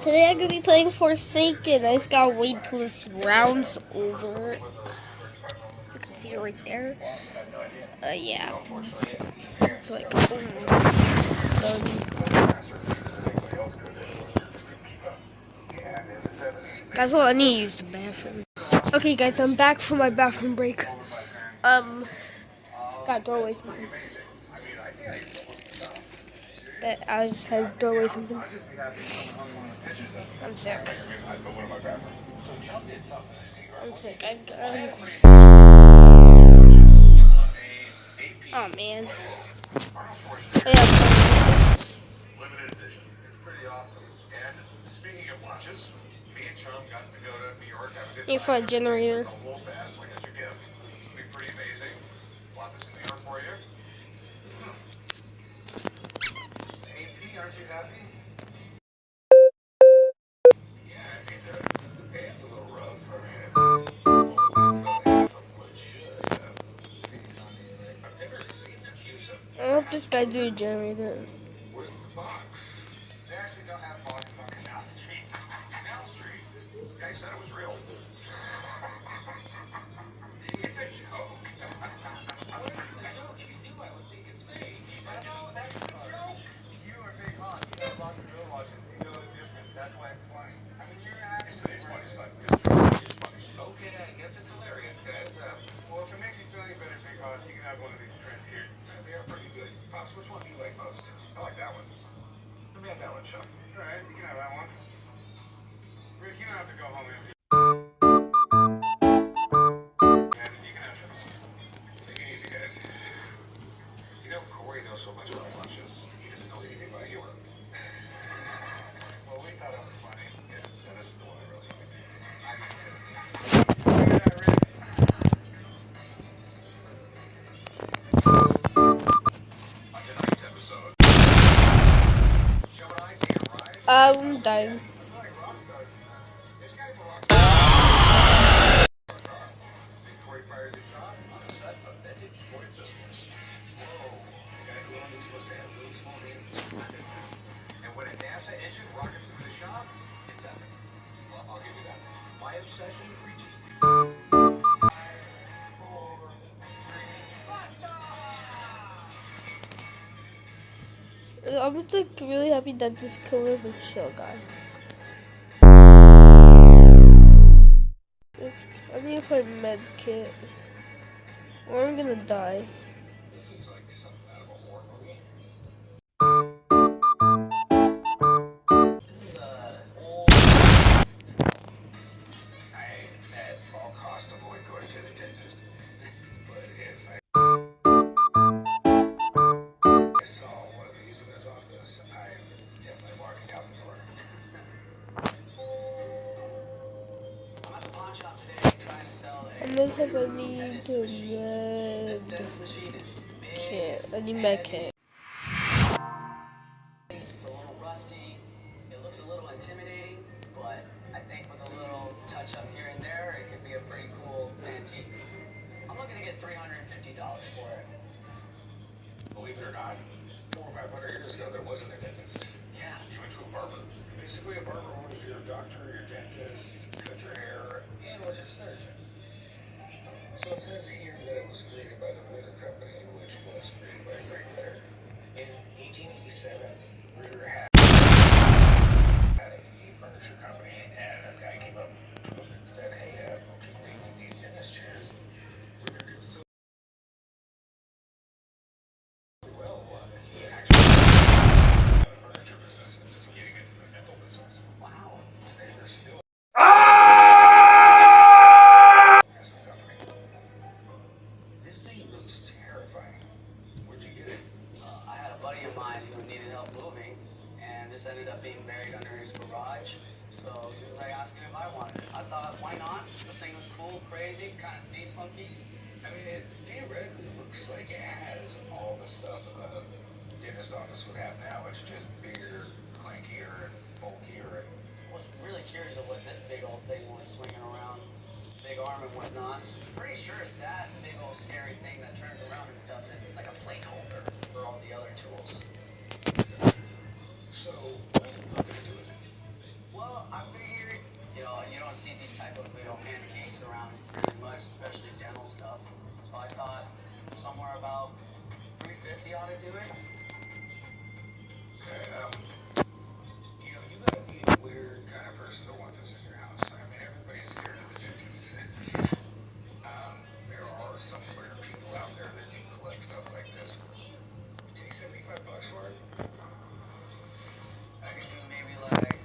Today I'm gonna be playing Forsaken. I just gotta wait till this round's over. You can see it right there. Yeah. It's like almost done. Guys, hold on, I need to use the bathroom. Okay, guys, I'm back from my bathroom break. Gotta throw away something. I just had to throw away something. I'm sick. I'm sick. Oh man. Yeah. Limited edition. It's pretty awesome. And speaking of watches, me and Chum got to go to New York, have a good Need to find a generator. a little bad, so I got your gift. It's gonna be pretty amazing. Bought this in New York for you. AP, aren't you happy? Yeah, I mean the band's a little rough. I mean, about half of what it should. I've never seen them use them. I hope this guy do a generator. Where's the box? They actually don't have boxes on Canal Street. Canal Street? The guy said it was real. It's a joke. What is the joke? You knew I would think it's fake. I know, that's the joke. You are big on. You got Boston Bill watches. You know the difference. That's why it's funny. I mean, you're actually funny, son. It's funny. Okay, I guess it's hilarious, guys. Well, if it makes you feel any better, Big Hoss, you can have one of these prints here. They are pretty good. Pops, which one do you like most? I like that one. Let me have that one, Chuck. All right, you can have that one. Rick, you don't have to go home empty. And you can have this one. Take it easy, guys. You know, Corey knows so much about watches. He doesn't know anything about humor. Well, we thought it was funny. Yeah, and this is the one I really liked. I did too. Look at that, Rick. On tonight's episode, Joe and I take a ride. I'm done. This guy for rock Corey fired his shot on the set of Vintage Toy Pistols. Whoa, the guy who only supposed to have really small hands. And when a NASA engine rockets into the shop, it's epic. I'll give you that. My obsession reaches. I'm like really happy that this killer is a chill guy. I need to find a med kit. Or I'm gonna die. This seems like something out of a horror movie. This is old. I at all costs avoid going to the dentist. But if I saw one of these in his office, I'm definitely walking out the door. I'm at the pawn shop today trying to sell I must have I need a med machine is big. kit. I need med kit. It's a little rusty. It looks a little intimidating, but I think with a little touch up here and there, it could be a pretty cool antique. I'm looking to get $350 for it. Believe it or not, 400 or 500 years ago, there wasn't a dentist. Yeah. You went to a barber. Basically, a barber was your doctor, your dentist, cut your hair, and was your surgeon. So it says here that it was created by the Ritter Company, which was created by Greg Ritter. In 1887, Ritter had a furniture company, and a guy came up to him and said, hey, can we make these tennis chairs? Ritter did so well, he actually got the furniture business and just getting into the dental business. Wow. Today they're still as a company. This thing looks terrifying. Where'd you get it? I had a buddy of mine who needed help moving, and this ended up being buried under his garage. So he was like asking if I wanted it. I thought, why not? This thing was cool, crazy, kind of steampunky. I mean, it theoretically looks like it has all the stuff a dentist office would have now. It's just bigger, clankier, and bulkier. I was really curious of what this big old thing was swinging around. Big arm and whatnot. Pretty sure that big old scary thing that turns around and stuff is like a plate holder for all the other tools. So, what are you gonna do with it? Well, you don't see these type of antiques around very much, especially dental stuff. So I thought somewhere about 350 ought to do it. Okay, you gotta be a weird kind of person to want this in your house. I mean, everybody's scared of the dentist. There are some weird people out there that do collect stuff like this. Take $75 for it. I could do maybe like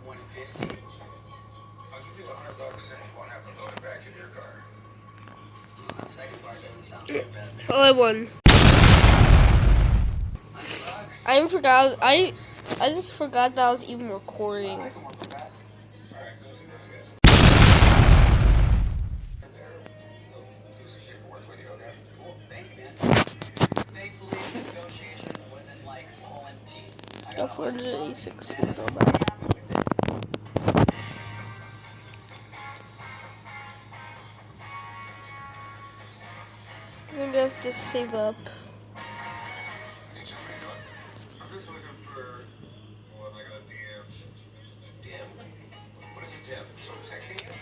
150. I'll give you $100 and you won't have to load it back in your car. That second part doesn't sound too bad. Oh, I won. I forgot. I just forgot that I was even recording. Alright, go see those guys. Do some paperwork with you, okay? Cool, thank you, man. Thankfully, the negotiation wasn't like pulling teeth. I got 486. and I'm pretty happy with it. I'm gonna have to save up. Hey, John, how you doing? I'm just looking for, well, I got a DM. A dim? What is a dim? So texting you?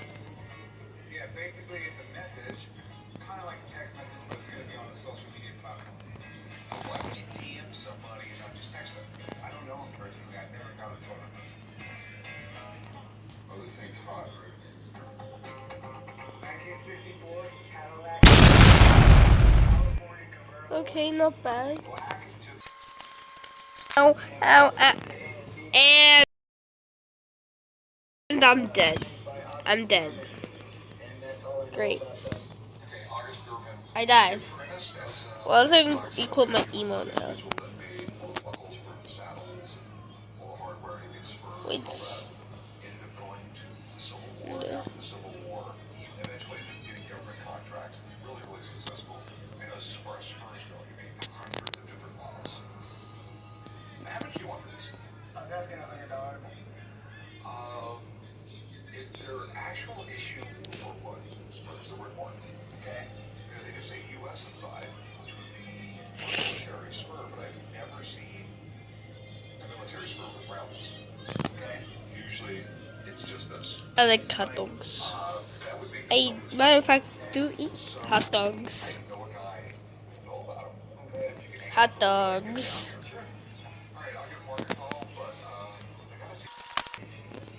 Yeah, basically it's a message, kind of like a text message, but it's going to be on a social media platform. Why would you DM somebody and not just text them? I don't know him personally. I've never got his phone number. Oh, this thing's hot, right? 1964 Cadillac. California convertible. Okay, not bad. Black, just Ow, ow, ow. And I'm dead. I'm dead. Great. I died. Well, I was gonna equip my emo now. Wait. I was asking $100. If their actual issue or what? What's the word for it? Okay. Yeah, they just say U.S. inside, which would be military spur, but I've never seen a military spur with roundness. Okay. Usually, it's just this. I like hot dogs. That would be Matter of fact, do eat hot dogs. know a guy, know about him. Okay. If you can Hot dogs. sure. All right, I'll give Mark a call, but I gotta see.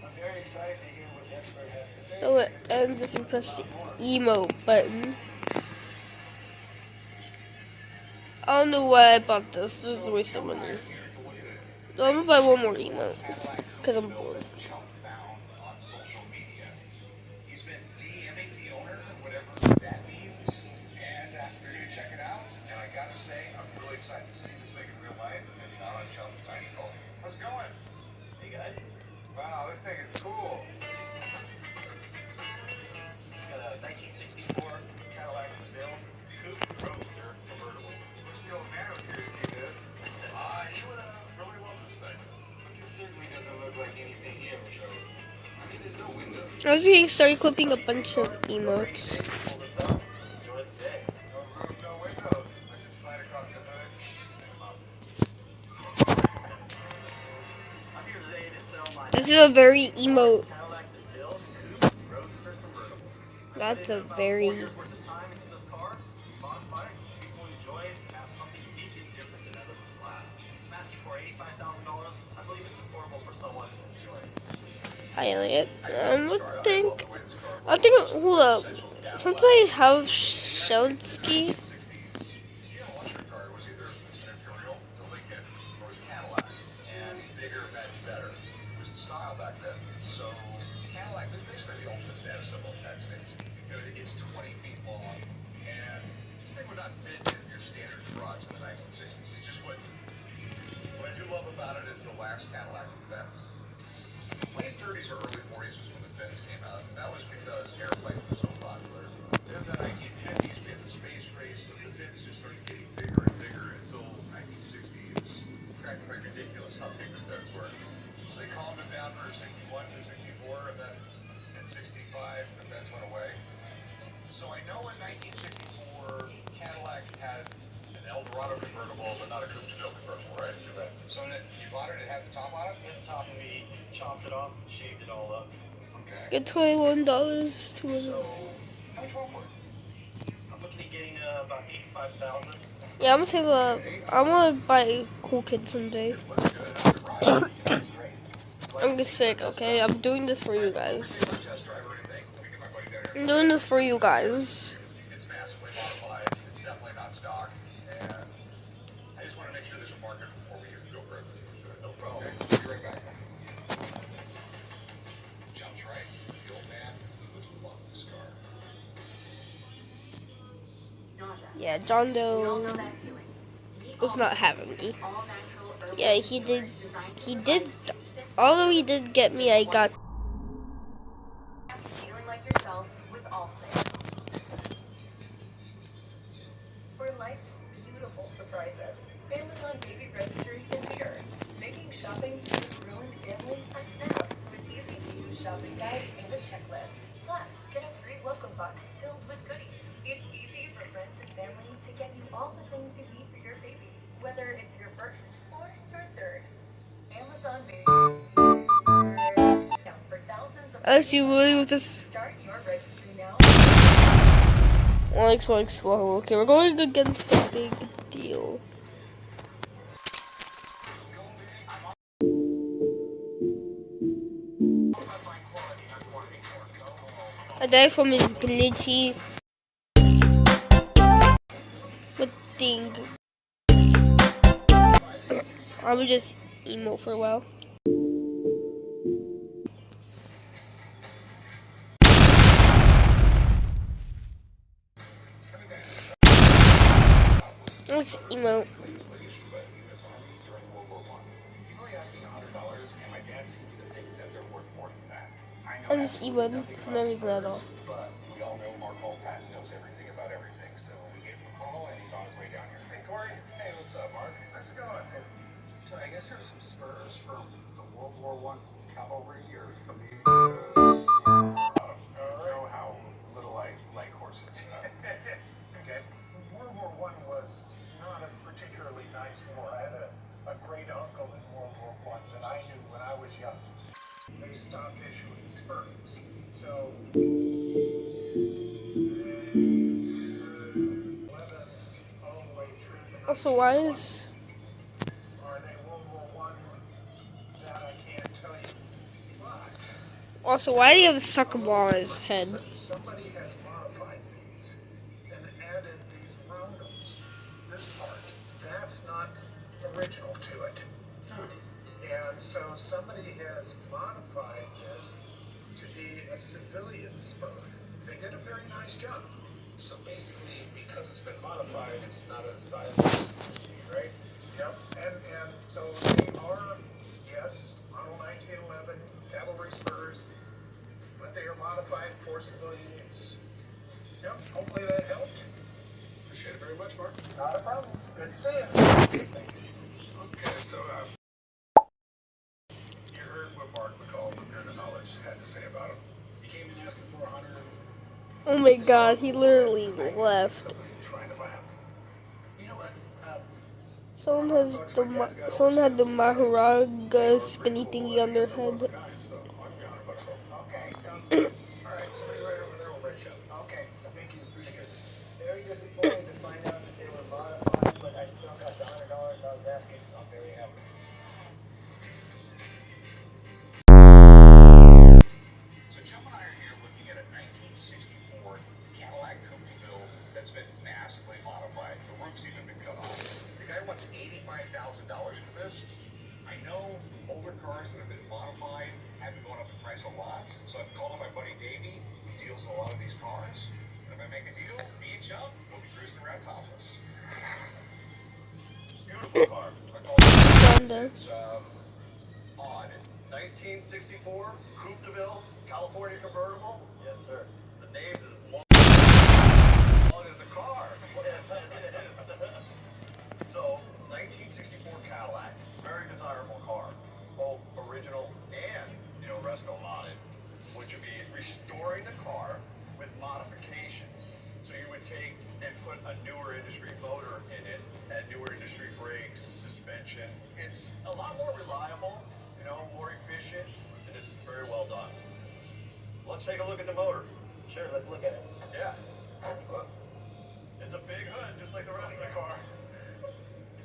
I'm very excited to hear what the expert has to say. So it ends if you press the emo button. I don't know why I bought this. This is a waste of money. So I'm gonna buy one more emo. Because I'm bored. Jump bound on social media. He's been DMing the owner, whatever that means, and we're gonna check it out. And I gotta say, I'm really excited to see this thing in real life and not on Chump's tiny phone. How's it going? Hey guys, Wow, this thing is cool. got a 1964 Cadillac DeVille Coupe Roadster convertible. Wish the old man was here to see this. He would really love this thing. But this certainly doesn't look like anything he ever drove. I mean, there's no windows. I was gonna start equipping a bunch of emotes. Pull this up, enjoy the day. No roof, no windows. I just slide across the hood. I'm here today to sell my This is a very emo. Cadillac DeVille Coupe Roadster convertible. That's a very. Worth the time into this car, modify it, people enjoy it, have something unique and different than others will have. I'm asking for $85,000. I believe it's affordable for someone to enjoy. Highlight. I think. Hold up. Since I have Shelsky, 60s, if you had an electric car, it was either an Imperial, it's a Lincoln, or it was a Cadillac. And bigger meant better. It was the style back then. So Cadillac was basically the ultimate status symbol in the United States. You know, it's 20 feet long, and this thing would not fit in your standard garage in the 1960s. It's just what I do love about it is the last Cadillac with the Benz. Late 30s or early 40s was when the Benz came out, and that was because airplanes were so popular. Then in the 1950s, we had the space race, and the Benz just started getting bigger and bigger until 1960. It was practically ridiculous how big the Benz were. So they calmed it down for 61 to 64, and then in 65, the Benz went away. So I know in 1964, Cadillac had an Eldorado convertible, but not a Coupe de Ville convertible, right? So you bought it, it had the top on it? Hit the top and we chopped it off and shaved it all up. Get $21 to So, how much more for it? I'm looking at getting about 85,000. Yeah, I'm gonna save up. I wanna buy Cool Kid someday. It looks good. How's it ride? It's great. I'm just sick, okay? I'm doing this for you guys. Test drive or anything. Let me get my buddy down here. I'm doing this for you guys. It's massively modified. It's definitely not stock. And I just want to make sure there's a market before we go further. No problem. Okay, be right back. Jumps right. The old man would love this car. Yeah, John Doe was not having me. Yeah, he did. He did. Although he did get me, I got. Feeling like yourself with Allclear. For life's beautiful surprises, Amazon Baby Registry is here, making shopping for your growing family a snap with easy-to-use shopping guides and a checklist. Plus, get a free welcome box filled with goodies. It's easy for friends and family to get you all the things you need for your baby, whether it's your first or your third. Amazon Baby. Now, for thousands of I see really with this. start your registry now. One swallow. Okay, we're going against a big deal. I died from his glitchy thing. I was just emo for a while. Let's emo. He's only asking $100, and my dad seems to think that they're worth more than that. I know I'm just emo for no reason at all. but we all know Mark Patton knows everything about everything, so we gave him a call, and he's on his way down here. Hey, Corey. Hey, what's up, Mark? How's it going? So I guess there's some spurs from the World War I cavalry, or from the... know how little I like horses. Okay. World War I was not a particularly nice war. I had a great uncle in World War I that I knew when I was young. They stopped issuing spurs. So, 11 all the way through the Also, why is 1920s. Are they World War I? That I can't tell you. But why do you have a soccer ball on his head? somebody has modified these and added these roundums. This part, that's not original to it. And so somebody has modified this to be a civilian spur. They did a very nice job. So basically, because it's been modified, it's not as valuable as it used to be, right? Yep. And so they are, yes, model 1911 cavalry spurs, but they are modified for civilian use. Yep. Hopefully that helped. Appreciate it very much, Mark. Not a problem. Good to see you. Thanks. Okay, so you heard what Mark McCall, the Beard of Knowledge, had to say about him. He came in asking for 100. Oh my god, he literally left. Somebody trying to buy him. You know what? Someone had the Maharaga spinny thingy on their head. So I'll give you $100 off. Okay, sounds good. All right, somebody right over there will reach out. Okay, thank you. Appreciate it. Very disappointed to find out that they were modified, but I still got the $100 I was asking, so I'm very happy. So Joe and I are here looking at a 1964 Cadillac Coupe build that's been massively modified. The roof's even been cut off. The guy wants $85,000 for this. I know older cars that have been modified have been going up in price a lot. So I've called up my buddy Davey, who deals in a lot of these cars. And if I make a deal, me and Joe will be cruising around topless. Beautiful car. I call it it's odd. 1964 Coupe de Ville, California convertible. Yes, sir. The name is long as a car. Yes, it is. So, 1964 Cadillac, very desirable car, both original and, resto modded. Would you be restoring the car with modifications? So you would take and put a newer industry motor in it, add newer industry brakes, suspension. It's a lot more reliable, more efficient, and this is very well done. let's take a look at the motor. Sure, let's look at it. Yeah. Well, it's a big hood, just like the rest of the car.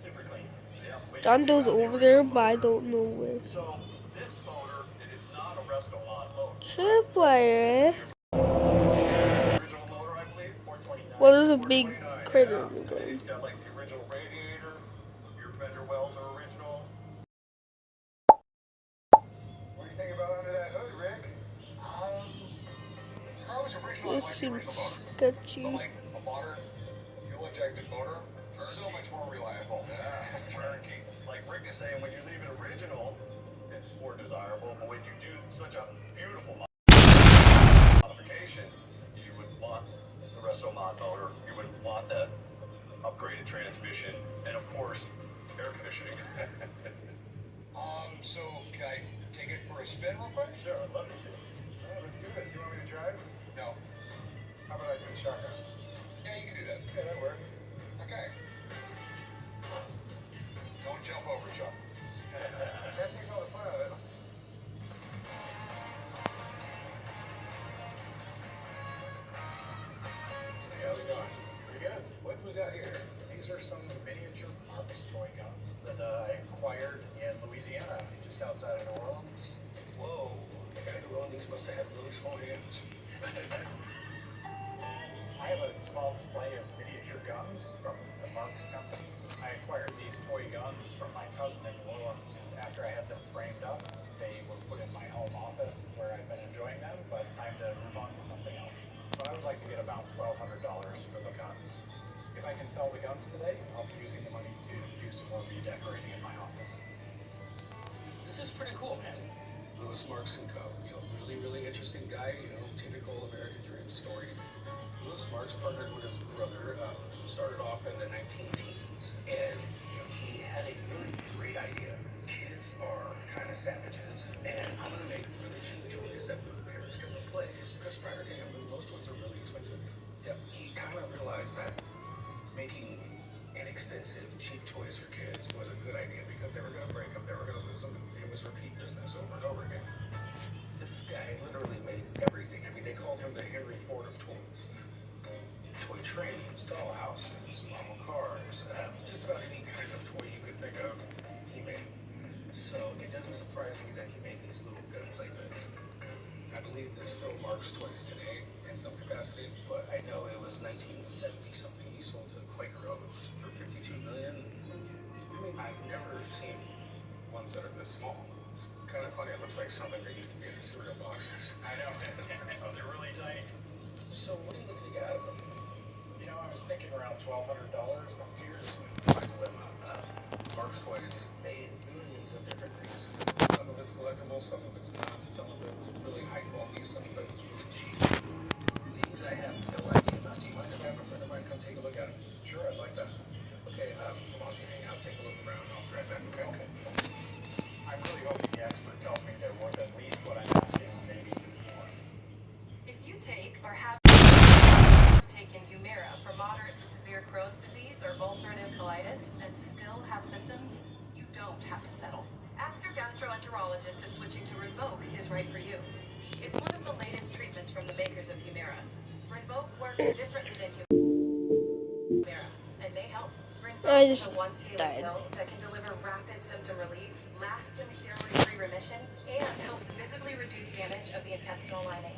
Super clean. Yeah. John Doe's over there, but I don't know where. So, this motor, it is not a Resto-Mod motor. Tripwire. Original motor, I believe, 429. Well, there's a big 429, critter yeah. in the ground. It's got like the original radiator. Your fender wells are original. What do you think about under that hood, Rick? It's always original. This seems sketchy. But like a modern fuel-injected motor, so much more reliable. Turnkey. Like Rick is saying, when you leave it original, it's more desirable. But when you do such a beautiful modification, you would want the Resto-Mod motor. You would want that upgraded transmission, and of course, air conditioning. So can I take it for a spin real quick? Sure, I'd love you to. All right, let's do this. You want me to drive? No. How about I do the shotgun? Yeah, you can do that. Yeah, that works. Okay. Don't jump over, Chuck. That takes all the fun out of it. Hey, how's it going? Pretty good. What do we got here? These are some miniature Marcus toy guns that I acquired in Louisiana, just outside of New Orleans. Whoa. The guy who owned these must have had really small hands. I have a small display of miniature guns from the Marks Company. I acquired these toy guns from my cousin in New Orleans. After I had them framed up, they were put in my home office where I've been enjoying them, but time to move on to something else. So I would like to get about $1,200 for the guns. If I can sell the guns today, I'll be using the money to do some more redecorating in my office. This is pretty cool, man. Louis Marks & Co. Really interesting guy, typical American dream story. Louis Marks partnered with his brother, who started off in the 19-teens, and he had a really great idea. Kids are kind of savages, and I'm going to make really cheap toys that parents can replace, because prior to him, most toys are really expensive. Yep. He kind of realized that making inexpensive, cheap toys for kids was a good idea because they were going to break them, they were going to lose them, and it was repeat business over and over again. This guy literally made everything. I mean, they called him the Henry Ford of toys. Toy trains, dollhouses, model cars, just about any kind of toy you could think of, he made. So it doesn't surprise me that he made these little guns like this. I believe there's still Marks toys today in some capacity, but I know it was 1970 something he sold to Quaker Oats for $52 million. I mean, I've never seen ones that are this small. It's kind of funny. It looks like something that used to be in the cereal boxes. I know. They're really tiny. So what are you looking to get out of them? I was thinking around $1,200. Here's Michael and Mark's Toys made millions of different things. Some of it's collectible, some of it's not. Some of it was really high quality, some of it was really cheap. These I have no idea about. Do you mind if I have a friend of mine come take a look at them? Sure, I'd like that. Okay, why don't you hang out, take a look around, I'll be right back. Okay. I'm really hoping the expert tells me they're worth at least what I'm asking, maybe more. If you take or have taken Humira for moderate to severe Crohn's disease or ulcerative colitis and still have symptoms, you don't have to settle. Ask your gastroenterologist if switching to Rinvoq is right for you. It's one of the latest treatments from the makers of Humira. Rinvoq works differently than Humira and may help. I Rinvoq is just a once-daily died. pill that can deliver rapid symptom relief, lasting steroid-free remission, and helps visibly reduce damage of the intestinal lining.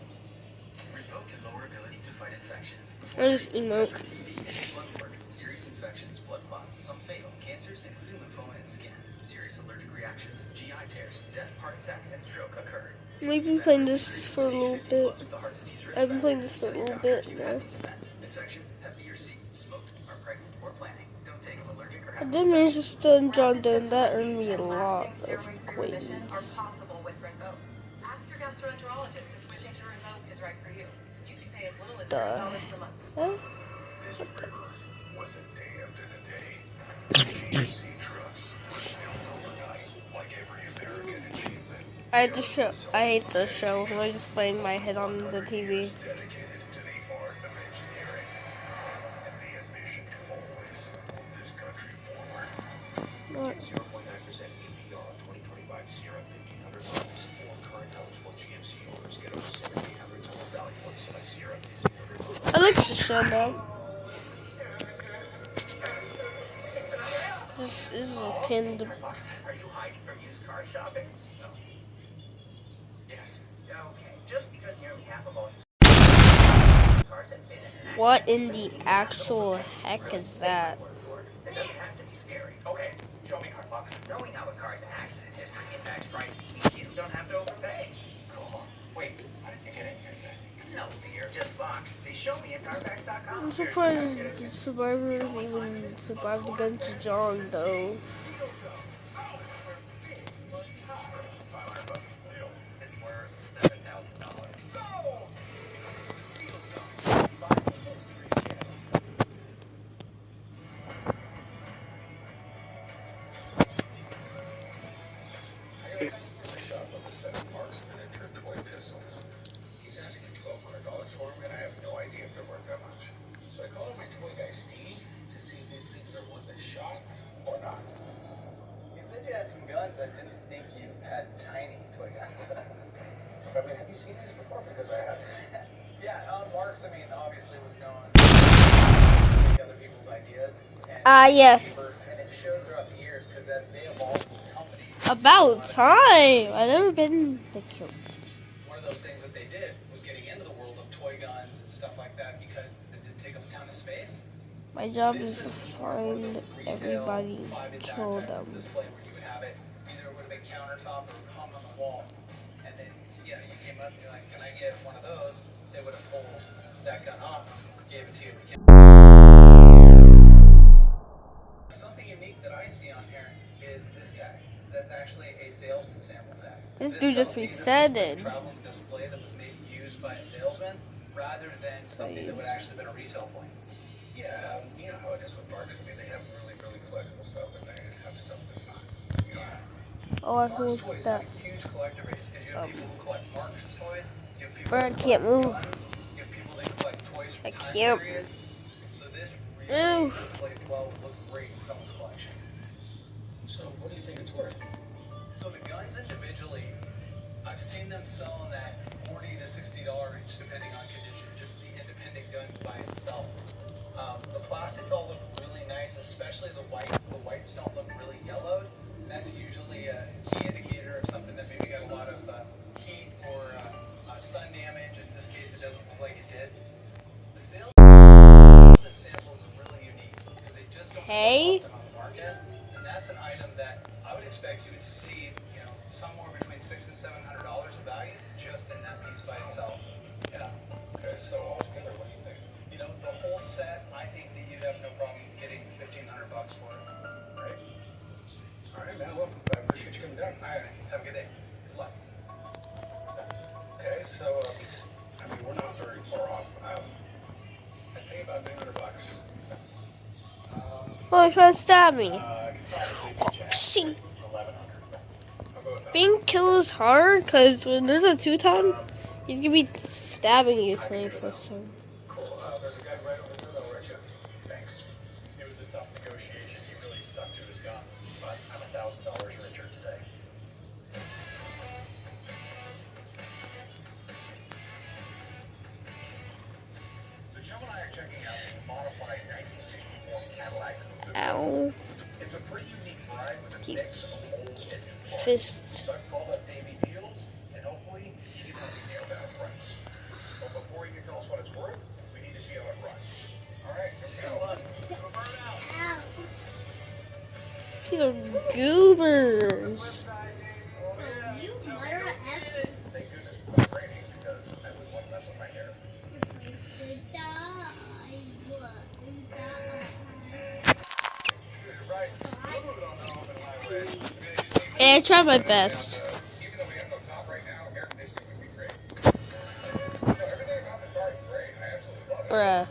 Rinvoq can lower ability to fight infections. I just emote. TB, blood work, serious infections, blood clots, some fatal, cancers including lymphoma and skin, serious allergic reactions, GI tears, death, heart attack, and stroke occur. We've been playing this for a little bit. I've been playing this for a little bit now. Infection, Hep B or C, smoked, are pregnant, or planning. Don't take an allergic or I did manage to stun John Doe, and that earned me a lot of coins. Are possible with Rinvoq. Ask your gastroenterologist if switching to Rinvoq is right for you. You can pay as little as $7 per month. Huh? This river wasn't dammed in a day. GMC trucks were built overnight, like every American achievement. I hate the show. I'm just playing my head on the TV. Dedicated to the art of engineering and the ambition to always move this country forward. What? 0.9% APR on 2025 Sierra 1500 models or current eligible GMC owners get over 7,800 Shut up. This is a pinned. Fox, are you hiding from used car shopping? No. Yes. Okay, just because nearly half of all used cars have been in an accident. What in the actual heck is that? It doesn't have to be scary. Okay, show me car, Fox. Knowing how a car's accident history impacts price means you don't have to overpay. Cool. Wait, how did you get in here then? No fear, just Fox. See, show me at carfax.com. I'm surprised the survivors even survived against John, though. 500 bucks. Deal. It's worth $7,000. I got a customer in the shop with a set of Mark's miniature toy pistols. He's asking $1,200 for them, and I have no idea if they're worth that much. So I called up my toy guy Steve to see if these things are worth a shot or not. You said you had some guns. I didn't think you had tiny toy guns. I mean, have you seen these before? Because I have. Yeah, Marks, I mean, obviously was known to take other people's ideas. And Yes. And it showed throughout the years because as they evolved as a company, About time. I've never been the kill. one of those things that they did was getting into the world of toy guns and stuff like that because it didn't take up a ton of space. My job is to find everybody, kill them. Display where you would have it, either it would have been countertop or hung on the wall. And then, you know, you came up and you're like, can I get one of those? They would have pulled that gun up, gave it to you. Something unique that I see on here is this tag. That's actually a salesman sample tag. This dude just tells me resetted. this was a traveling display that was maybe used by a salesman rather than something that would actually been a resale point. Yeah, you know how it is with Marks. I mean, they have really, really collectible stuff, and they have stuff that's not. You know, Oh, I Marks heard toys that. have a huge collector base because you have people who collect Marks toys, you have people Bird who can't collect move. guns, you have people that collect toys from I time can't. periods. So this Oof. display 12 looks great in someone's collection. so what do you think it's worth? So the guns individually, I've seen them sell in that $40 to $60 range, depending on condition. Just the independent gun by itself. The plastics all look really nice, especially the whites. The whites don't look really yellowed. That's usually a key indicator of something that maybe got a lot of heat or sun damage. In this case, it doesn't look like it did. The salesman sample is really unique because they just don't Hey. often on the market, and that's an item that I would expect you to see, you know, somewhere between $600 and $700 of value just in that piece by itself. Yeah. Okay, so altogether, what do you think? You know, the whole set, I think that you'd have no problem getting $1,500 for it. Right? All right, man. Well, I appreciate you coming down. All right, have a good day. Good luck. Okay, so I mean, we're not very far off. I'd pay about $900. Oh, he's trying to stab me. I could probably take See, 1,100. I'll go with that. being killed is hard because when there's a two-time, he's gonna be stabbing you 24/7. Cool. There's a guy right over there. I'll write you. Thanks. It was a tough negotiation. He really stuck to his guns. But I'm $1,000 richer today. So Joe and I are checking out the modified 1964 Cadillac Coupe. Ow. It's a pretty unique ride with a Keep mix of old and new parts. Fist. So I've called up Davey Deals, and hopefully he can help me nail down a price. But before he can tell us what it's worth, we need to see how it runs. All right, here we go. These are goobers. Thank goodness it's not raining because I wouldn't want to mess up my hair. And I tried my best. Even though we have no top right now, air conditioning would be great. You know, everything about the car is great. I absolutely love it. Bruh.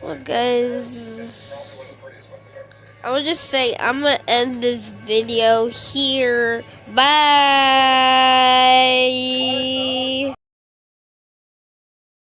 Well, guys, Prettiest ones I've ever seen. I would just say I'm gonna end this video here. Bye.